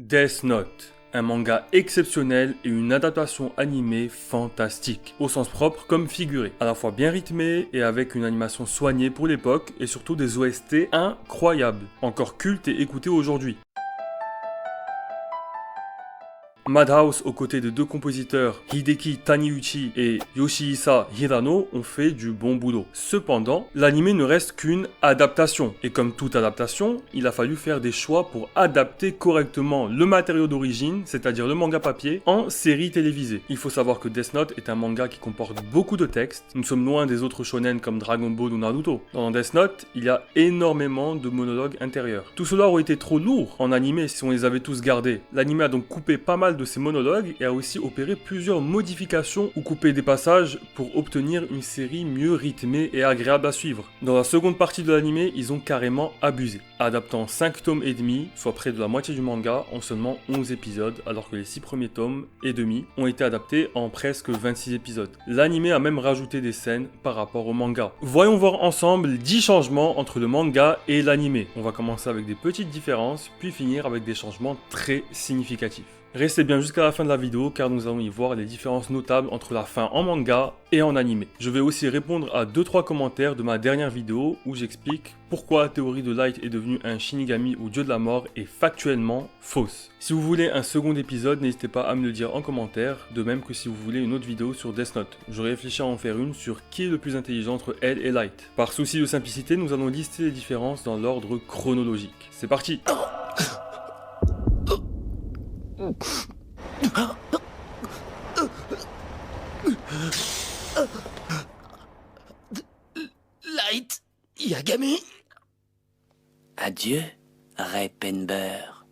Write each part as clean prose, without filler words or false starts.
Death Note, un manga exceptionnel et une adaptation animée fantastique, au sens propre comme figuré, à la fois bien rythmé et avec une animation soignée pour l'époque et surtout des OST incroyables, encore cultes et écoutés aujourd'hui. Madhouse, aux côtés de deux compositeurs, Hideki Taniguchi et Yoshihisa Hirano, ont fait du bon boulot. Cependant, l'anime ne reste qu'une adaptation. Et comme toute adaptation, il a fallu faire des choix pour adapter correctement le matériau d'origine, c'est-à-dire le manga papier, en série télévisée. Il faut savoir que Death Note est un manga qui comporte beaucoup de textes. Nous sommes loin des autres shonen comme Dragon Ball ou Naruto. Dans Death Note, il y a énormément de monologues intérieurs. Tout cela aurait été trop lourd en animé si on les avait tous gardés. L'anime a donc coupé pas mal de ces monologues et a aussi opéré plusieurs modifications ou coupé des passages pour obtenir une série mieux rythmée et agréable à suivre. Dans la seconde partie de l'anime, ils ont carrément abusé, adaptant 5 tomes et demi, soit près de la moitié du manga, en seulement 11 épisodes, alors que les 6 premiers tomes et demi ont été adaptés en presque 26 épisodes. L'anime a même rajouté des scènes par rapport au manga. Voyons voir ensemble 10 changements entre le manga et l'anime. On va commencer avec des petites différences, puis finir avec des changements très significatifs. Restez bien jusqu'à la fin de la vidéo car nous allons y voir les différences notables entre la fin en manga et en animé. Je vais aussi répondre à 2-3 commentaires de ma dernière vidéo où j'explique pourquoi la théorie de Light est devenue un Shinigami ou dieu de la mort est factuellement fausse. Si vous voulez un second épisode, n'hésitez pas à me le dire en commentaire, de même que si vous voulez une autre vidéo sur Death Note. Je réfléchis à en faire une sur qui est le plus intelligent entre elle et Light. Par souci de simplicité, nous allons lister les différences dans l'ordre chronologique. C'est parti! Light Yagami. Adieu, Ray Penber.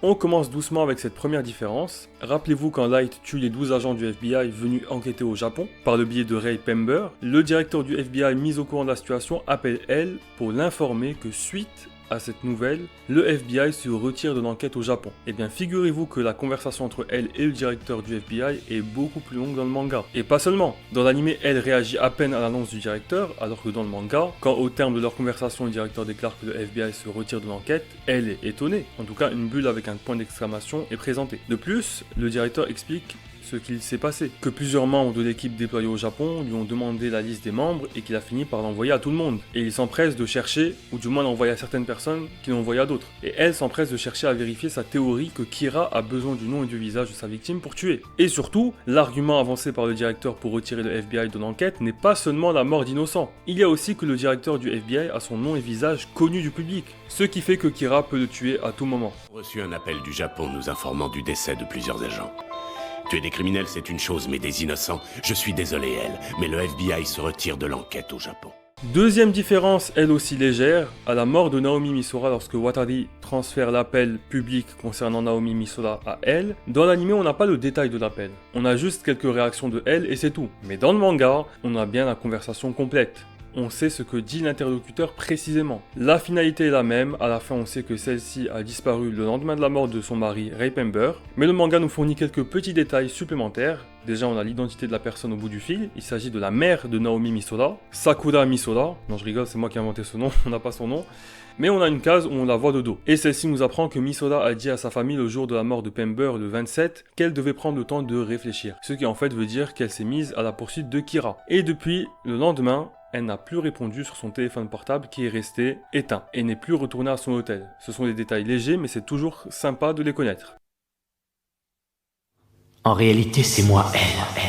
On commence doucement avec cette première différence. Rappelez-vous quand Light tue les 12 agents du FBI venus enquêter au Japon, par le biais de Ray Penber, le directeur du FBI mis au courant de la situation appelle elle pour l'informer que suite à cette nouvelle, le FBI se retire de l'enquête au Japon. Et bien figurez-vous que la conversation entre elle et le directeur du FBI est beaucoup plus longue dans le manga. Et pas seulement, dans l'anime elle réagit à peine à l'annonce du directeur, alors que dans le manga, quand au terme de leur conversation le directeur déclare que le FBI se retire de l'enquête, elle est étonnée. En tout cas une bulle avec un point d'exclamation est présentée. De plus, le directeur explique ce qu'il s'est passé, que plusieurs membres de l'équipe déployée au Japon lui ont demandé la liste des membres et qu'il a fini par l'envoyer à tout le monde. Et il s'empresse de chercher, ou du moins l'envoyer à certaines personnes qui l'ont envoyé à d'autres. Et elle s'empresse de chercher à vérifier sa théorie que Kira a besoin du nom et du visage de sa victime pour tuer. Et surtout, l'argument avancé par le directeur pour retirer le FBI de l'enquête n'est pas seulement la mort d'innocents. Il y a aussi que le directeur du FBI a son nom et visage connus du public, ce qui fait que Kira peut le tuer à tout moment. J'ai reçu un appel du Japon nous informant du décès de plusieurs agents. Tuer des criminels, c'est une chose, mais des innocents, je suis désolé, elle, mais le FBI se retire de l'enquête au Japon. Deuxième différence, elle aussi légère, à la mort de Naomi Misora lorsque Watari transfère l'appel public concernant Naomi Misora à elle, dans l'anime on n'a pas le détail de l'appel. On a juste quelques réactions de elle et c'est tout. Mais dans le manga, on a bien la conversation complète. On sait ce que dit l'interlocuteur précisément. La finalité est la même, à la fin on sait que celle-ci a disparu le lendemain de la mort de son mari Ray Penber, mais le manga nous fournit quelques petits détails supplémentaires. Déjà on a l'identité de la personne au bout du fil, il s'agit de la mère de Naomi Misora, Sakura Misora, non je rigole c'est moi qui ai inventé ce nom, on n'a pas son nom, mais on a une case où on la voit de dos. Et celle-ci nous apprend que Misora a dit à sa famille le jour de la mort de Penber le 27 qu'elle devait prendre le temps de réfléchir, ce qui en fait veut dire qu'elle s'est mise à la poursuite de Kira. Et depuis le lendemain, elle n'a plus répondu sur son téléphone portable qui est resté éteint et n'est plus retournée à son hôtel. Ce sont des détails légers mais c'est toujours sympa de les connaître. En réalité, c'est moi, elle.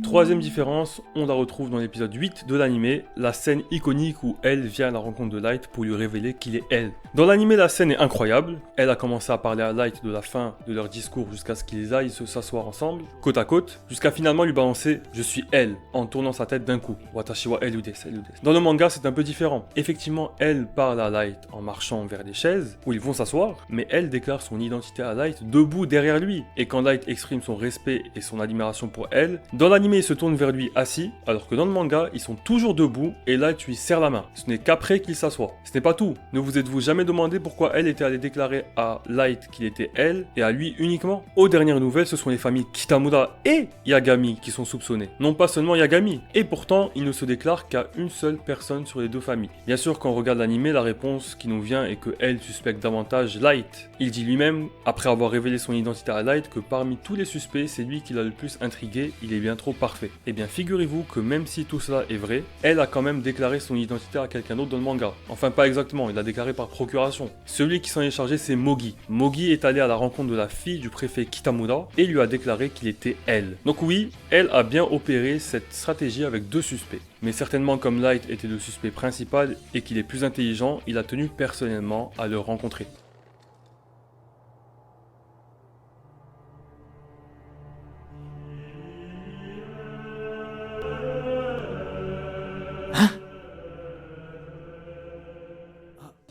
Troisième différence, on la retrouve dans l'épisode 8 de l'anime, la scène iconique où elle vient à la rencontre de Light pour lui révéler qu'il est elle. Dans l'anime, la scène est incroyable. Elle a commencé à parler à Light de la fin de leur discours jusqu'à ce qu'ils aillent s'asseoir ensemble, côte à côte, jusqu'à finalement lui balancer « Je suis elle » en tournant sa tête d'un coup. Watashi wa elle desu. Dans le manga, c'est un peu différent. Effectivement, elle parle à Light en marchant vers des chaises où ils vont s'asseoir, mais elle déclare son identité à Light debout derrière lui. Et quand Light exprime son respect et son admiration pour elle, dans l'anime se tourne vers lui assis, alors que dans le manga, ils sont toujours debout et Light lui serre la main. Ce n'est qu'après qu'il s'assoit. Ce n'est pas tout. Ne vous êtes-vous jamais demandé pourquoi elle était allée déclarer à Light qu'il était elle et à lui uniquement? Aux dernières nouvelles, ce sont les familles Kitamura et Yagami qui sont soupçonnées. Non pas seulement Yagami. Et pourtant, il ne se déclare qu'à une seule personne sur les deux familles. Bien sûr, quand on regarde l'anime, la réponse qui nous vient est que elle suspecte davantage Light. Il dit lui-même, après avoir révélé son identité à Light, que parmi tous les suspects, c'est lui qui l'a le plus intrigué, il est bien trop parfait. Eh bien, figurez-vous que même si tout cela est vrai, elle a quand même déclaré son identité à quelqu'un d'autre dans le manga. Enfin, pas exactement, il l'a déclaré par procuration. Celui qui s'en est chargé, c'est Mogi. Mogi est allé à la rencontre de la fille du préfet Kitamura et lui a déclaré qu'il était elle. Donc oui, elle a bien opéré cette stratégie avec deux suspects. Mais certainement comme Light était le suspect principal et qu'il est plus intelligent, il a tenu personnellement à le rencontrer.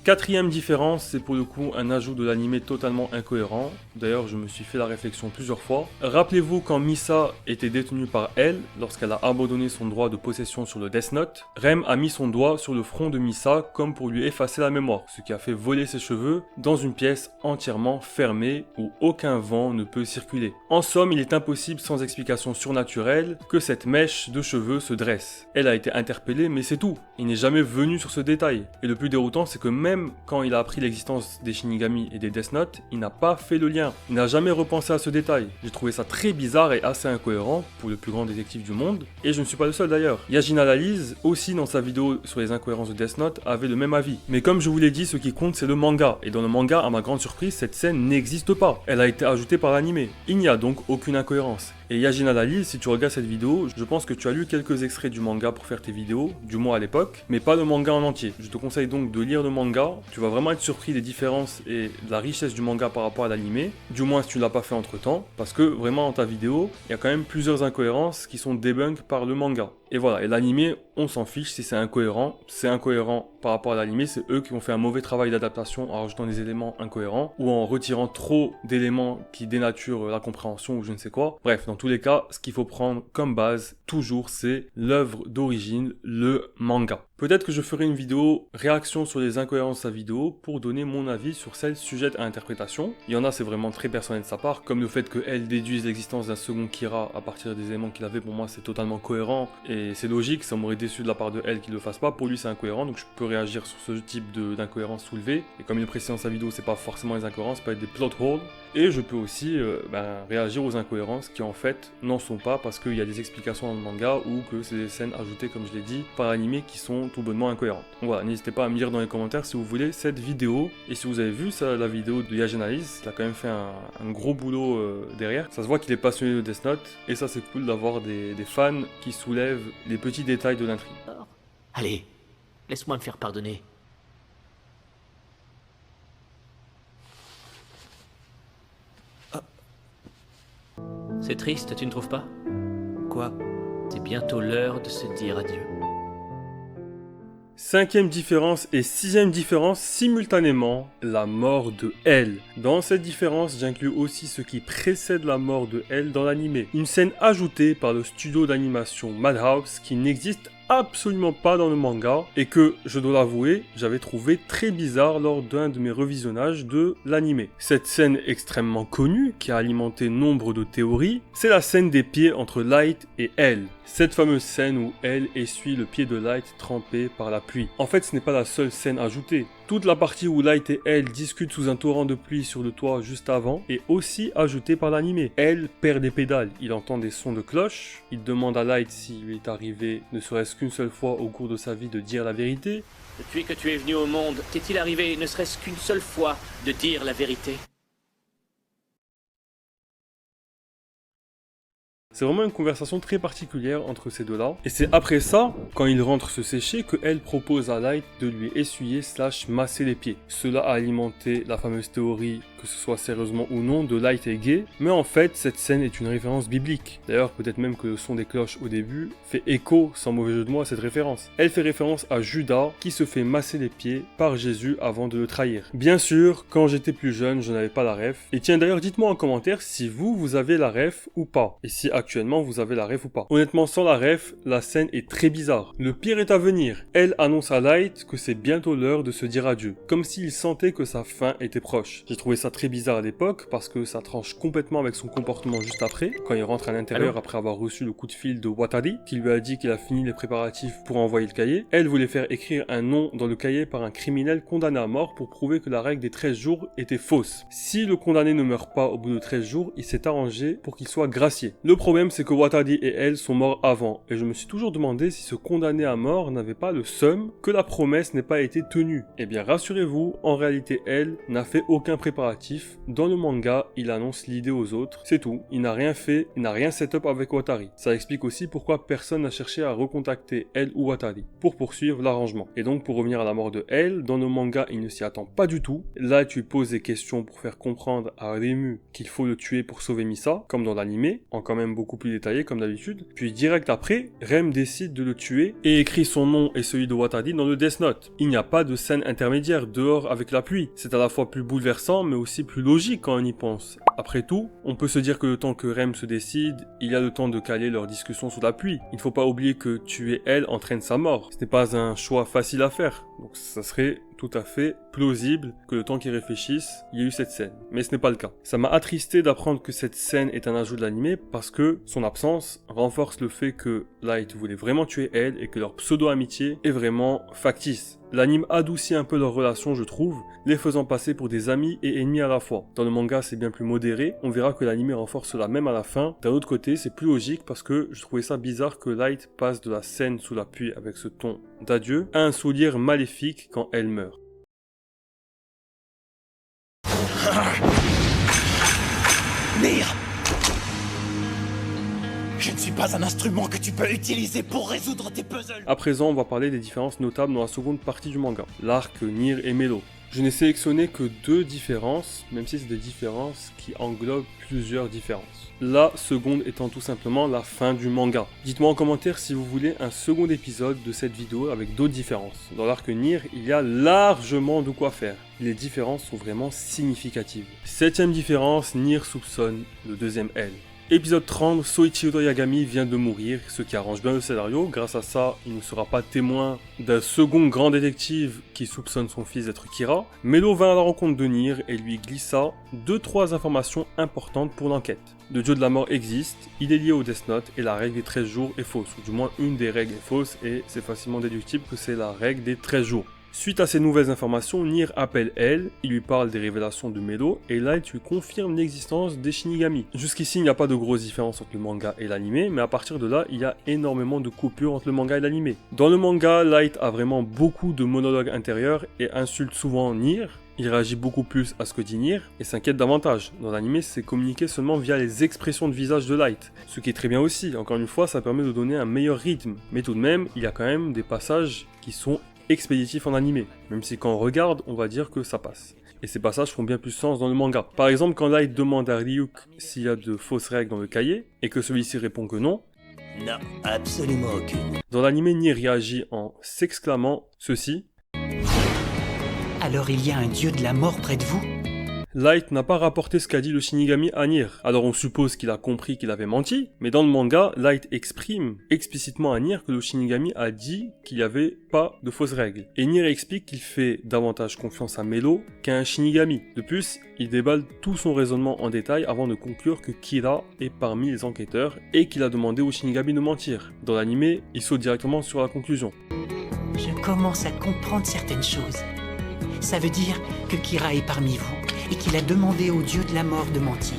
Quatrième différence, c'est pour le coup un ajout de l'anime totalement incohérent. D'ailleurs, je me suis fait la réflexion plusieurs fois. Rappelez-vous quand Misa était détenue par elle, lorsqu'elle a abandonné son droit de possession sur le Death Note, Rem a mis son doigt sur le front de Misa comme pour lui effacer la mémoire, ce qui a fait voler ses cheveux dans une pièce entièrement fermée où aucun vent ne peut circuler. En somme, il est impossible sans explication surnaturelle que cette mèche de cheveux se dresse. Elle a été interpellée, mais c'est tout. Il n'est jamais venu sur ce détail. Et le plus déroutant, c'est que même quand il a appris l'existence des Shinigami et des Death Note, il n'a pas fait le lien. Il n'a jamais repensé à ce détail. J'ai trouvé ça très bizarre et assez incohérent pour le plus grand détective du monde. Et je ne suis pas le seul d'ailleurs. Yajin Analyse, aussi dans sa vidéo sur les incohérences de Death Note, avait le même avis. Mais comme je vous l'ai dit, ce qui compte c'est le manga. Et dans le manga, à ma grande surprise, cette scène n'existe pas. Elle a été ajoutée par l'anime. Il n'y a donc aucune incohérence. Et Yajin Analyse, si tu regardes cette vidéo, je pense que tu as lu quelques extraits du manga pour faire tes vidéos, du moins à l'époque, mais pas le manga en entier. Je te conseille donc de lire le manga. Tu vas vraiment être surpris des différences et de la richesse du manga par rapport à l'anime, du moins si tu ne l'as pas fait entre temps, parce que vraiment dans ta vidéo, il y a quand même plusieurs incohérences qui sont debunk par le manga. Et voilà, et l'anime, on s'en fiche si c'est incohérent par rapport à l'anime, c'est eux qui ont fait un mauvais travail d'adaptation en rajoutant des éléments incohérents ou en retirant trop d'éléments qui dénaturent la compréhension ou je ne sais quoi. Bref, dans tous les cas, ce qu'il faut prendre comme base, toujours, c'est l'œuvre d'origine, le manga. Peut-être que je ferai une vidéo réaction sur les incohérences de sa vidéo pour donner mon avis sur celles sujettes à interprétation. Il y en a, c'est vraiment très personnel de sa part, comme le fait qu'elle déduise l'existence d'un second Kira à partir des éléments qu'il avait. Pour moi, c'est totalement cohérent et c'est logique. Ça m'aurait déçu de la part de elle qu'il le fasse pas. Pour lui, c'est incohérent, donc je peux réagir sur ce type d'incohérence soulevée. Et comme il le précise dans sa vidéo, c'est pas forcément les incohérences, ça peut être des plot holes. Et je peux aussi réagir aux incohérences qui en fait n'en sont pas parce qu'il y a des explications dans le manga ou que c'est des scènes ajoutées, comme je l'ai dit, par l'anime qui sont tout bonnement incohérentes. Donc voilà, n'hésitez pas à me dire dans les commentaires si vous voulez cette vidéo. Et si vous avez vu ça, la vidéo de Yajin Analyse, il a quand même fait un gros boulot derrière. Ça se voit qu'il est passionné de Death Note et ça c'est cool d'avoir des fans qui soulèvent les petits détails de l'intrigue. Allez, laisse-moi me faire pardonner. C'est triste, tu ne trouves pas? Quoi? C'est bientôt l'heure de se dire adieu. Cinquième différence et sixième différence simultanément, la mort de L. Dans cette différence, j'inclus aussi ce qui précède la mort de L dans l'anime. Une scène ajoutée par le studio d'animation Madhouse qui n'existe absolument pas dans le manga et que, je dois l'avouer, j'avais trouvé très bizarre lors d'un de mes revisionnages de l'anime. Cette scène extrêmement connue, qui a alimenté nombre de théories, c'est la scène des pieds entre Light et L. Cette fameuse scène où L essuie le pied de Light trempé par la pluie. En fait, ce n'est pas la seule scène ajoutée. Toute la partie où Light et L discutent sous un torrent de pluie sur le toit juste avant est aussi ajoutée par l'anime. L perd des pédales, il entend des sons de cloche, il demande à Light s'il lui est arrivé ne serait-ce qu'une seule fois au cours de sa vie de dire la vérité. Depuis que tu es venu au monde, t'est-il arrivé ne serait-ce qu'une seule fois de dire la vérité? C'est vraiment une conversation très particulière entre ces deux-là. Et c'est après ça, quand il rentre se sécher, que elle propose à Light de lui essuyer / masser les pieds. Cela a alimenté la fameuse théorie que ce soit sérieusement ou non, de Light est gay, mais en fait cette scène est une référence biblique. D'ailleurs peut-être même que le son des cloches au début fait écho, sans mauvais jeu de mots, à cette référence. Elle fait référence à Judas qui se fait masser les pieds par Jésus avant de le trahir. Bien sûr, quand j'étais plus jeune, je n'avais pas la ref. Et tiens d'ailleurs, dites-moi en commentaire si vous avez la ref ou pas. Et si actuellement vous avez la ref ou pas. Honnêtement, sans la ref, la scène est très bizarre. Le pire est à venir. Elle annonce à Light que c'est bientôt l'heure de se dire adieu. Comme s'il sentait que sa fin était proche. J'ai trouvé ça très bizarre à l'époque parce que ça tranche complètement avec son comportement juste après, quand il rentre à l'intérieur après avoir reçu le coup de fil de Watari, qui lui a dit qu'il a fini les préparatifs pour envoyer le cahier. Elle voulait faire écrire un nom dans le cahier par un criminel condamné à mort pour prouver que la règle des 13 jours était fausse. Si le condamné ne meurt pas au bout de 13 jours, il s'est arrangé pour qu'il soit gracié. Le problème c'est que Watari et elle sont morts avant, et je me suis toujours demandé si ce condamné à mort n'avait pas le seum que la promesse n'ait pas été tenue. Eh bien rassurez-vous, en réalité elle n'a fait aucun préparatif. Dans le manga, il annonce l'idée aux autres, c'est tout. Il n'a rien fait, il n'a rien set up avec Watari. Ça explique aussi pourquoi personne n'a cherché à recontacter elle ou Watari pour poursuivre l'arrangement. Et donc pour revenir à la mort de elle, dans le manga il ne s'y attend pas du tout. Là tu poses des questions pour faire comprendre à Reimu qu'il faut le tuer pour sauver Misa, comme dans l'animé, en quand même beaucoup plus détaillé comme d'habitude. Puis direct après, Rem décide de le tuer et écrit son nom et celui de Watari dans le Death Note. Il n'y a pas de scène intermédiaire dehors avec la pluie. C'est à la fois plus bouleversant mais aussi plus logique quand on y pense. Après tout, on peut se dire que le temps que Rem se décide, il y a le temps de caler leur discussion sous la pluie. Il ne faut pas oublier que tuer elle entraîne sa mort. Ce n'est pas un choix facile à faire. Donc ça serait tout à fait plausible que le temps qu'ils réfléchissent, il y ait eu cette scène. Mais ce n'est pas le cas. Ça m'a attristé d'apprendre que cette scène est un ajout de l'animé parce que son absence renforce le fait que Light voulait vraiment tuer elle et que leur pseudo-amitié est vraiment factice. L'anime adoucit un peu leur relation, je trouve, les faisant passer pour des amis et ennemis à la fois. Dans le manga, c'est bien plus modéré, on verra que l'anime renforce cela même à la fin. D'un autre côté, c'est plus logique parce que je trouvais ça bizarre que Light passe de la scène sous la pluie avec ce ton d'adieu à un sourire maléfique quand elle meurt. Nier! Je ne suis pas un instrument que tu peux utiliser pour résoudre tes puzzles! À présent, on va parler des différences notables dans la seconde partie du manga, l'arc Nier et Melo. Je n'ai sélectionné que 2 différences, même si c'est des différences qui englobent plusieurs différences. La seconde étant tout simplement la fin du manga. Dites-moi en commentaire si vous voulez un second épisode de cette vidéo avec d'autres différences. Dans l'arc Nier, il y a largement de quoi faire. Les différences sont vraiment significatives. 7ème différence, Nier soupçonne le deuxième L. Épisode 30, Soichiro Yagami vient de mourir, ce qui arrange bien le scénario. Grâce à ça, il ne sera pas témoin d'un second grand détective qui soupçonne son fils d'être Kira. Melo vint à la rencontre de Nier et lui glissa 2-3 informations importantes pour l'enquête. Le dieu de la mort existe, il est lié au Death Note et la règle des 13 jours est fausse, ou du moins une des règles est fausse et c'est facilement déductible que c'est la règle des 13 jours. Suite à ces nouvelles informations, Nier appelle elle, il lui parle des révélations de Melo, et là il lui confirme l'existence des Shinigami. Jusqu'ici il n'y a pas de grosse différence entre le manga et l'anime, mais à partir de là il y a énormément de coupures entre le manga et l'anime. Dans le manga, Light a vraiment beaucoup de monologues intérieurs et insulte souvent Nier. Il réagit beaucoup plus à ce que dit Nier et s'inquiète davantage. Dans l'anime, c'est communiqué seulement via les expressions de visage de Light, ce qui est très bien aussi. Encore une fois, ça permet de donner un meilleur rythme, mais tout de même, il y a quand même des passages qui sont expéditif en animé, même si quand on regarde, on va dire que ça passe. Et ces passages font bien plus sens dans le manga. Par exemple, quand Light demande à Ryuk s'il y a de fausses règles dans le cahier, et que celui-ci répond que non, Non, absolument aucune. dans l'anime, Nier réagit en s'exclamant ceci. Alors il y a un dieu de la mort près de vous? Light n'a pas rapporté ce qu'a dit le Shinigami à Nier. Alors on suppose qu'il a compris qu'il avait menti, mais dans le manga, Light exprime explicitement à Nier que le Shinigami a dit qu'il n'y avait pas de fausses règles. Et Nier explique qu'il fait davantage confiance à Melo qu'à un Shinigami. De plus, il déballe tout son raisonnement en détail avant de conclure que Kira est parmi les enquêteurs et qu'il a demandé au Shinigami de mentir. Dans l'anime, il saute directement sur la conclusion. Je commence à comprendre certaines choses. Ça veut dire que Kira est parmi vous et qu'il a demandé au dieu de la mort de mentir.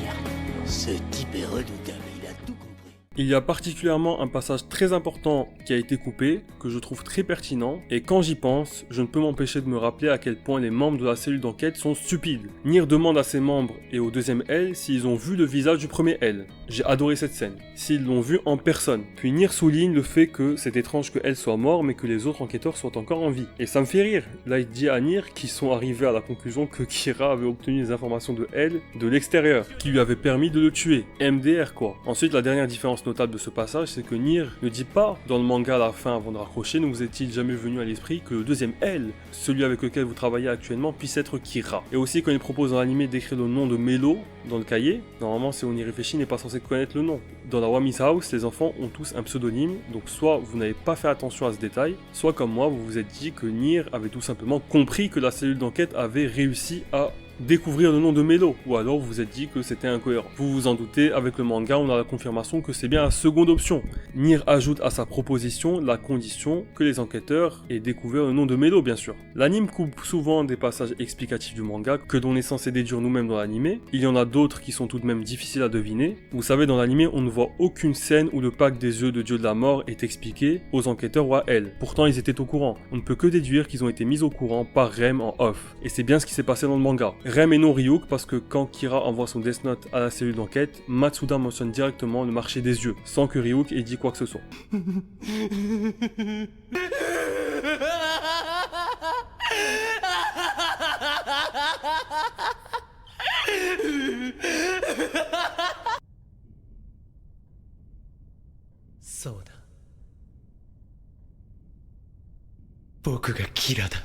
Ce type est redoutable, il a tout compris. Il y a particulièrement un passage très important qui a été coupé, que je trouve très pertinent, et quand j'y pense, je ne peux m'empêcher de me rappeler à quel point les membres de la cellule d'enquête sont stupides. Nier demande à ses membres et au deuxième L s'ils ont vu le visage du premier L. J'ai adoré cette scène. S'ils l'ont vu en personne. Puis Nier souligne le fait que c'est étrange que L soit mort mais que les autres enquêteurs soient encore en vie. Et ça me fait rire. Là il dit à Nier qu'ils sont arrivés à la conclusion que Kira avait obtenu les informations de L de l'extérieur, qui lui avait permis de le tuer. MDR quoi. Ensuite la dernière différence notable de ce passage, c'est que Nier ne dit pas dans le manga à la fin avant de raccrocher, ne vous est-il jamais venu à l'esprit que le deuxième L, celui avec lequel vous travaillez actuellement, puisse être Kira. Et aussi quand il propose dans l'anime d'écrire le nom de Melo dans le cahier, normalement si on y réfléchit, il n'est pas censé connaître le nom. Dans la Wami's House, les enfants ont tous un pseudonyme, donc soit vous n'avez pas fait attention à ce détail, soit comme moi, vous vous êtes dit que Nier avait tout simplement compris que la cellule d'enquête avait réussi à découvrir le nom de Melo, ou alors vous vous êtes dit que c'était incohérent. Vous vous en doutez, avec le manga, on a la confirmation que c'est bien la seconde option. Nier ajoute à sa proposition la condition que les enquêteurs aient découvert le nom de Melo, bien sûr. L'anime coupe souvent des passages explicatifs du manga que l'on est censé déduire nous-mêmes dans l'anime. Il y en a d'autres qui sont tout de même difficiles à deviner. Vous savez, dans l'anime, on ne voit aucune scène où le pacte des yeux de Dieu de la mort est expliqué aux enquêteurs ou à elle. Pourtant, ils étaient au courant. On ne peut que déduire qu'ils ont été mis au courant par Rem en off. Et c'est bien ce qui s'est passé dans le manga. Rem et non Ryuk, parce que quand Kira envoie son Death Note à la cellule d'enquête, Matsuda mentionne directement le marché des yeux, sans que Ryuk ait dit quoi que ce soit. Soda. Boku ga Kira da.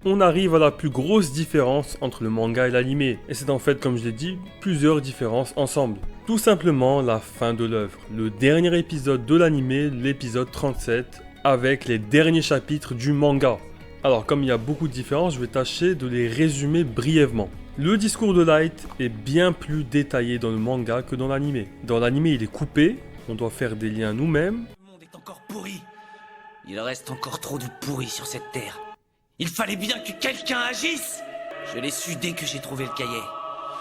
On arrive à la plus grosse différence entre le manga et l'anime, et c'est en fait, comme je l'ai dit, plusieurs différences ensemble. Tout simplement la fin de l'œuvre, le dernier épisode de l'anime, l'épisode 37, avec les derniers chapitres du manga. Alors comme il y a beaucoup de différences, je vais tâcher de les résumer brièvement. Le discours de Light est bien plus détaillé dans le manga que dans l'anime. Dans l'anime, il est coupé, on doit faire des liens nous-mêmes. Le monde est encore pourri. Il reste encore trop de pourri sur cette terre. Il fallait bien que quelqu'un agisse. Je l'ai su dès que j'ai trouvé le cahier.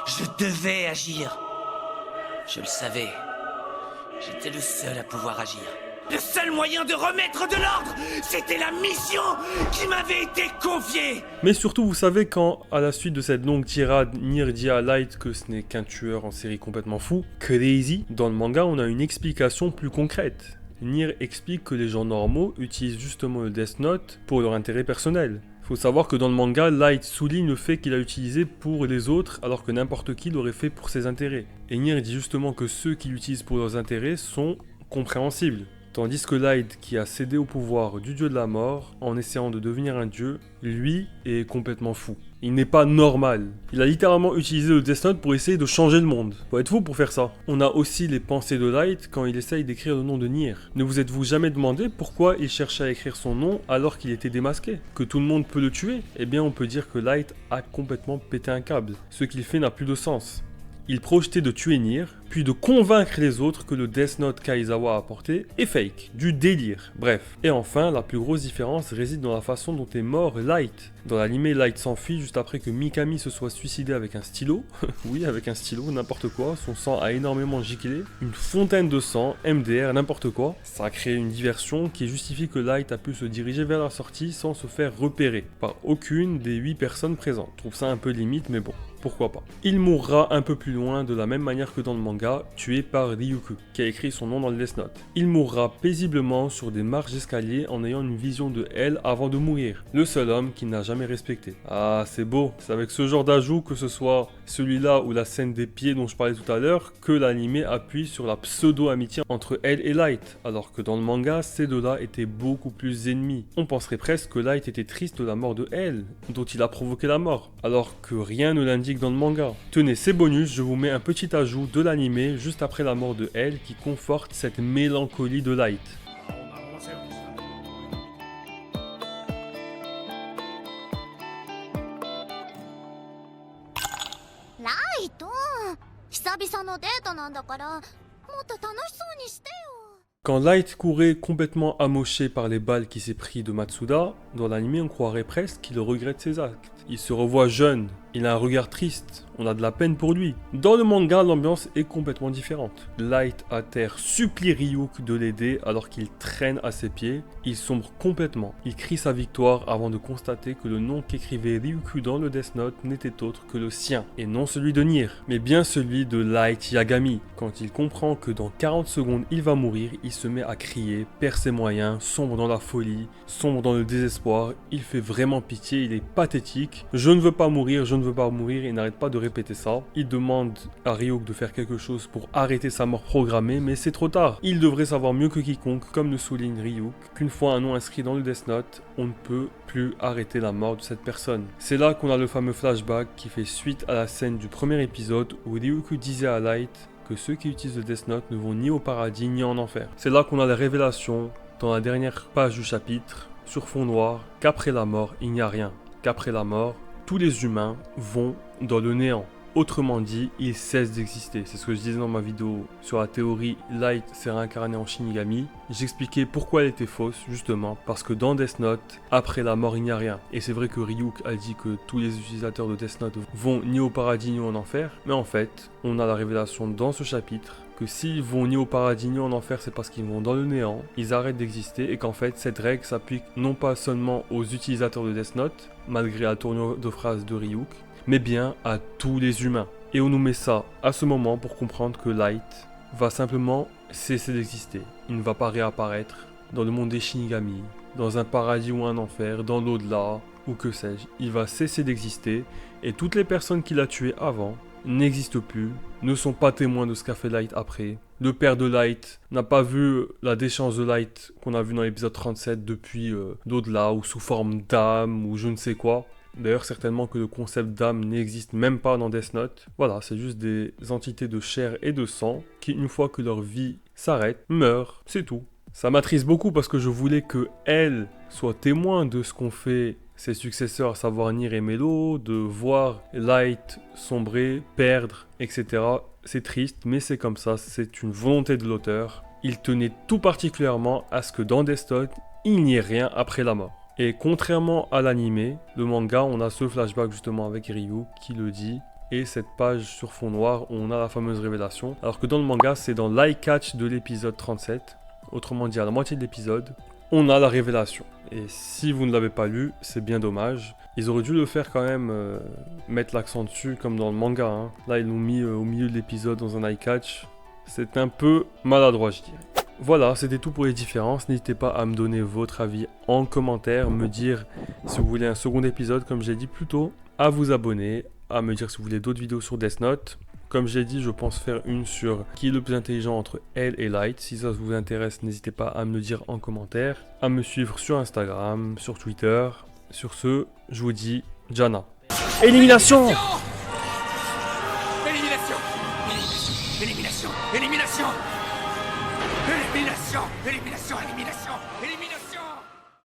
Je devais agir. Je le savais. J'étais le seul à pouvoir agir. Le seul moyen de remettre de l'ordre, c'était la mission qui m'avait été confiée. Mais surtout, vous savez, quand, à la suite de cette longue tirade, Nier dit à Light que ce n'est qu'un tueur en série complètement fou, crazy, dans le manga, on a une explication plus concrète. Nier explique que les gens normaux utilisent justement le Death Note pour leur intérêt personnel. Faut savoir que dans le manga, Light souligne le fait qu'il a utilisé pour les autres alors que n'importe qui l'aurait fait pour ses intérêts. Et Nier dit justement que ceux qui l'utilisent pour leurs intérêts sont compréhensibles. Tandis que Light, qui a cédé au pouvoir du dieu de la mort en essayant de devenir un dieu, lui est complètement fou. Il n'est pas normal. Il a littéralement utilisé le Death Note pour essayer de changer le monde. Faut être fou pour faire ça. On a aussi les pensées de Light quand il essaye d'écrire le nom de Nier. Ne vous êtes-vous jamais demandé pourquoi il cherchait à écrire son nom alors qu'il était démasqué? Que tout le monde peut le tuer? Eh bien on peut dire que Light a complètement pété un câble. Ce qu'il fait n'a plus de sens. Il projetait de tuer Nier, puis de convaincre les autres que le Death Note qu'Aizawa a apporté est fake, du délire, bref. Et enfin, la plus grosse différence réside dans la façon dont est mort Light. Dans l'anime, Light s'enfuit juste après que Mikami se soit suicidé avec un stylo. Oui, avec un stylo, n'importe quoi, son sang a énormément giclé. Une fontaine de sang, MDR, n'importe quoi. Ça a créé une diversion qui justifie que Light a pu se diriger vers la sortie sans se faire repérer par aucune des 8 personnes présentes. Je trouve ça un peu limite, mais bon. Pourquoi pas. Il mourra un peu plus loin de la même manière que dans le manga, tué par Ryuku, qui a écrit son nom dans le Death Note. Il mourra paisiblement sur des marches d'escalier en ayant une vision de elle avant de mourir. Le seul homme qu'il n'a jamais respecté. Ah, c'est beau. C'est avec ce genre d'ajout, que ce soit celui-là ou la scène des pieds dont je parlais tout à l'heure, que l'anime appuie sur la pseudo-amitié entre elle et Light, alors que dans le manga, ces deux-là étaient beaucoup plus ennemis. On penserait presque que Light était triste de la mort de elle, dont il a provoqué la mort, alors que rien ne l'indique dans le manga. Tenez, c'est bonus, je vous mets un petit ajout de l'anime juste après la mort de elle qui conforte cette mélancolie de Light. Light, 久々のデートなんだからもっと楽しそうにしてよ。 Quand Light courait complètement amoché par les balles qui s'est pris de Matsuda, dans l'anime on croirait presque qu'il regrette ses actes. Il se revoit jeune, il a un regard triste, on a de la peine pour lui. Dans le manga, l'ambiance est complètement différente. Light à terre supplie Ryuk de l'aider alors qu'il traîne à ses pieds. Il sombre complètement. Il crie sa victoire avant de constater que le nom qu'écrivait Ryuku dans le Death Note n'était autre que le sien, et non celui de Nier, mais bien celui de Light Yagami. Quand il comprend que dans 40 secondes il va mourir, il se met à crier, perd ses moyens, sombre dans la folie, sombre dans le désespoir. Il fait vraiment pitié, il est pathétique. Je ne veux pas mourir, je ne veux pas mourir, il n'arrête pas de répéter ça. Il demande à Ryuk de faire quelque chose pour arrêter sa mort programmée, mais c'est trop tard. Il devrait savoir mieux que quiconque, comme le souligne Ryuk, qu'une fois un nom inscrit dans le Death Note, on ne peut plus arrêter la mort de cette personne. C'est là qu'on a le fameux flashback qui fait suite à la scène du premier épisode où Ryuku disait à Light que ceux qui utilisent le Death Note ne vont ni au paradis ni en enfer. C'est là qu'on a la révélation, dans la dernière page du chapitre, sur fond noir, qu'après la mort, il n'y a rien. Qu'après la mort, tous les humains vont dans le néant. Autrement dit, ils cessent d'exister. C'est ce que je disais dans ma vidéo sur la théorie Light s'est réincarné en Shinigami. J'expliquais pourquoi elle était fausse, justement, parce que dans Death Note, après la mort, il n'y a rien. Et c'est vrai que Ryuk a dit que tous les utilisateurs de Death Note vont ni au paradis ni en enfer. Mais en fait, on a la révélation dans ce chapitre que s'ils vont ni au paradis ni en enfer, c'est parce qu'ils vont dans le néant, ils arrêtent d'exister, et qu'en fait, cette règle s'applique non pas seulement aux utilisateurs de Death Note, malgré la tournure de phrase de Ryuk, mais bien à tous les humains. Et on nous met ça à ce moment pour comprendre que Light va simplement cesser d'exister. Il ne va pas réapparaître dans le monde des Shinigami, dans un paradis ou un enfer, dans l'au-delà, ou que sais-je. Il va cesser d'exister, et toutes les personnes qu'il a tuées avant n'existent plus, ne sont pas témoins de ce qu'a fait Light après. Le père de Light n'a pas vu la déchéance de Light qu'on a vu dans l'épisode 37 depuis l'au-delà, ou sous forme d'âme, ou je ne sais quoi. D'ailleurs, certainement que le concept d'âme n'existe même pas dans Death Note. Voilà, c'est juste des entités de chair et de sang qui, une fois que leur vie s'arrête, meurent, c'est tout. Ça m'attriste beaucoup parce que je voulais que elle soit témoin de ce qu'ont fait ses successeurs, à savoir Nier et Melo, de voir Light sombrer, perdre, etc. C'est triste, mais c'est comme ça, c'est une volonté de l'auteur. Il tenait tout particulièrement à ce que dans Death Note, il n'y ait rien après la mort. Et contrairement à l'anime, le manga, on a ce flashback justement avec Ryuk qui le dit, et cette page sur fond noir où on a la fameuse révélation. Alors que dans le manga, c'est dans l'eye catch de l'épisode 37, autrement dit à la moitié de l'épisode, on a la révélation. Et si vous ne l'avez pas lu, c'est bien dommage. Ils auraient dû le faire quand même, mettre l'accent dessus comme dans le manga. Hein. Là, ils l'ont mis au milieu de l'épisode dans un eye catch. C'est un peu maladroit, je dirais. Voilà, c'était tout pour les différences. N'hésitez pas à me donner votre avis en commentaire, me dire si vous voulez un second épisode, comme j'ai dit plus tôt, à vous abonner, à me dire si vous voulez d'autres vidéos sur Death Note. Comme j'ai dit, je pense faire une sur qui est le plus intelligent entre elle et Light. Si ça vous intéresse, n'hésitez pas à me le dire en commentaire, à me suivre sur Instagram, sur Twitter. Sur ce, je vous dis Jana. Élimination! Élimination! Élimination! Élimination! Élimination! Élimination! Élimination! Élimination!